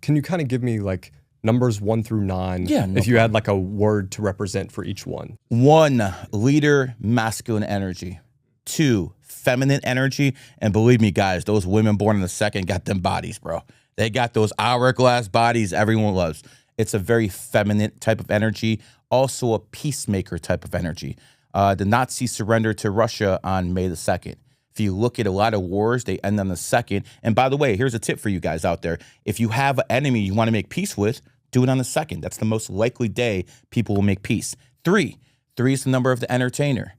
can you kind of give me like numbers 1 through 9? Yeah, no if you had like a word to represent for each one. 1, leader, masculine energy. 2, feminine energy. And believe me, guys, those women born in the second got them bodies, bro. They got those hourglass bodies everyone loves. It's a very feminine type of energy, also a peacemaker type of energy. The Nazis surrendered to Russia on May the 2nd. If you look at a lot of wars, they end on the 2nd. And by the way, here's a tip for you guys out there. If you have an enemy you want to make peace with, do it on the 2nd. That's the most likely day people will make peace. 3 is the number of the entertainer.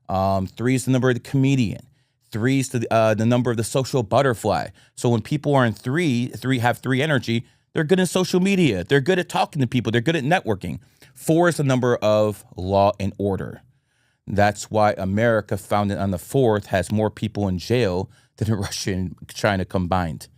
3 is the number of the comedian. 3 is the number of the social butterfly. So when people are in 3 have 3 energy, they're good in social media. They're good at talking to people. They're good at networking. 4 is the number of law and order. That's why America, founded on the 4th, has more people in jail than Russia and China combined.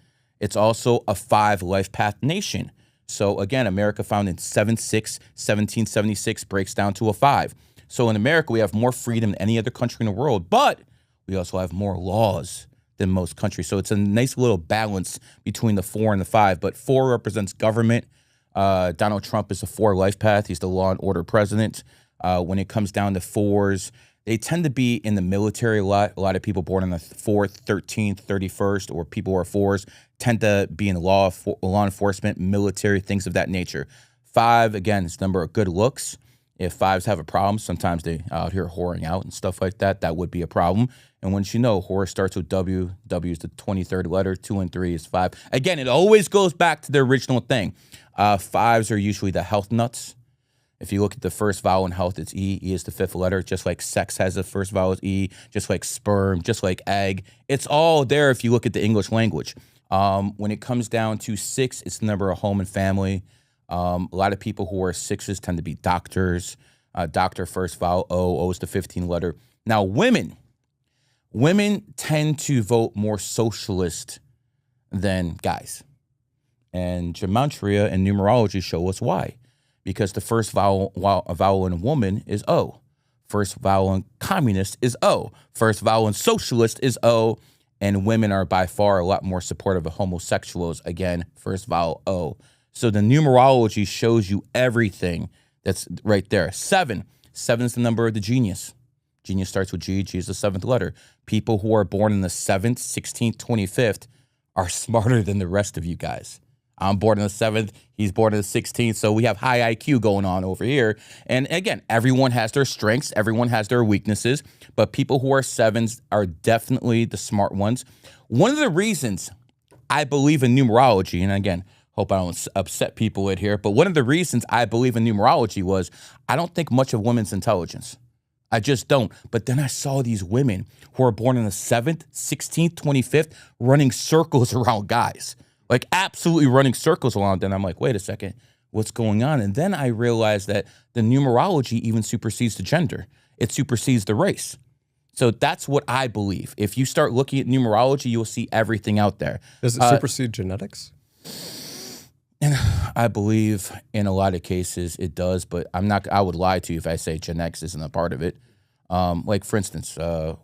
It's also a 5 life path nation. So again, America founded in 1776 breaks down to a 5. So in America, we have more freedom than any other country in the world, but we also have more laws than most countries. So it's a nice little balance between the 4 and the 5. But 4 represents government. Donald Trump is a 4 life path. He's the law and order president. When it comes down to 4s, they tend to be in the military a lot. A lot of people born on the 4th, 13th, 31st, or people who are 4s tend to be in law enforcement, military, things of that nature. 5, again, is the number of good looks. If 5s have a problem, sometimes they out here whoring out and stuff like that. That would be a problem. And once you know, whore starts with W. W is the 23rd letter. 2 and 3 is 5. Again, it always goes back to the original thing. 5s are usually the health nuts. If you look at the first vowel in health, it's E. E is the 5th letter, just like sex has the first vowel is E, just like sperm, just like egg. It's all there if you look at the English language. When it comes down to 6, it's the number of home and family. A lot of people who are 6s tend to be doctors. Doctor, first vowel, O. O is the 15th letter. Now, women tend to vote more socialist than guys. And gematria and numerology show us why. Because the first vowel in a woman is O. First vowel in communist is O. First vowel in socialist is O. And women are by far a lot more supportive of homosexuals. Again, first vowel O. So the numerology shows you everything that's right there. 7 is the number of the genius. Genius starts with G. G is the 7th letter. People who are born in the 7th, 16th, 25th are smarter than the rest of you guys. I'm born in the 7th. He's born in the 16th. So we have high IQ going on over here. And again, everyone has their strengths. Everyone has their weaknesses. But people who are 7s are definitely the smart ones. One of the reasons I believe in numerology, and again, hope I don't upset people with here, but one of the reasons I believe in numerology was I don't think much of women's intelligence. I just don't. But then I saw these women who are born in the 7th, 16th, 25th running circles around guys. Like absolutely running circles around them. I'm like, wait a second, what's going on? And then I realized that the numerology even supersedes the gender. It supersedes the race. So that's what I believe. If you start looking at numerology, you'll see everything out there. Does it supersede genetics? And I believe in a lot of cases it does, but I would lie to you if I say genetics isn't a part of it. Like for instance,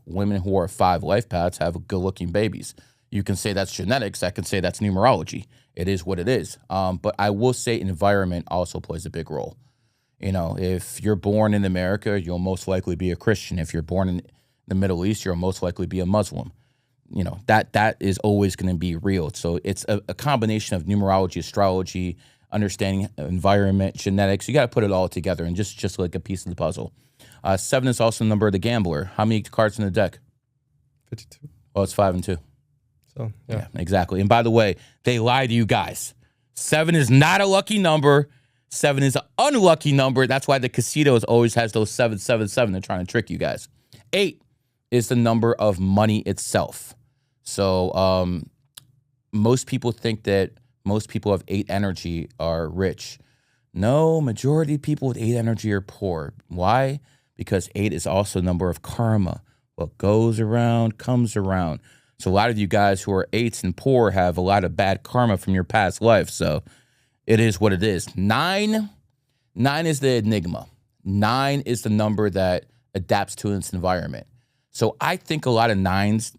women who are 5 life paths have good looking babies. You can say that's genetics. I can say that's numerology. It is what it is. But I will say environment also plays a big role. You know, if you're born in America, you'll most likely be a Christian. If you're born in the Middle East, you'll most likely be a Muslim. You know, that is always going to be real. So it's a combination of numerology, astrology, understanding environment, genetics. You got to put it all together and just like a piece of the puzzle. 7 is also the number of the gambler. How many cards in the deck? 52. Well, it's 5 and 2. So, yeah, exactly. And by the way, they lie to you guys. 7 is not a lucky number. 7 is an unlucky number. That's why the casinos always has those 777. They're trying to trick you guys. 8 is the number of money itself. So most people think that most people have 8 energy are rich. No, majority of people with 8 energy are poor. Why? Because 8 is also the number of karma. What goes around comes around. So a lot of you guys who are 8s and poor have a lot of bad karma from your past life. So it is what it is. 9 is the enigma. 9 is the number that adapts to its environment. So I think a lot of 9s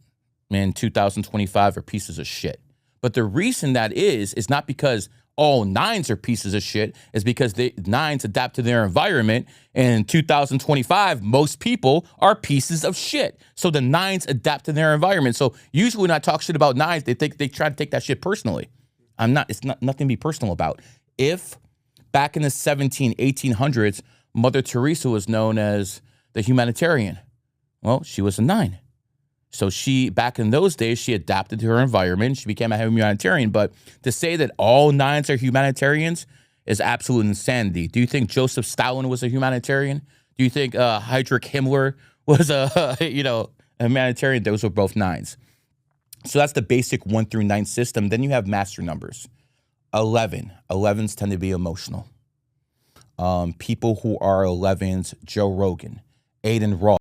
in 2025 are pieces of shit. But the reason that is not because all nines are pieces of shit is because the nines adapt to their environment. And in 2025, most people are pieces of shit. So the nines adapt to their environment. So usually when I talk shit about nines, they try to take that shit personally. It's not nothing to be personal about. If back in the 1800s, Mother Teresa was known as the humanitarian, well, she was a 9. So back in those days, she adapted to her environment. She became a humanitarian. But to say that all 9s are humanitarians is absolute insanity. Do you think Joseph Stalin was a humanitarian? Do you think Heinrich Himmler was a humanitarian? Those were both 9s. So that's the basic 1 through 9 system. Then you have master numbers. 11. 11s tend to be emotional. People who are 11s, Joe Rogan, Aiden Ross.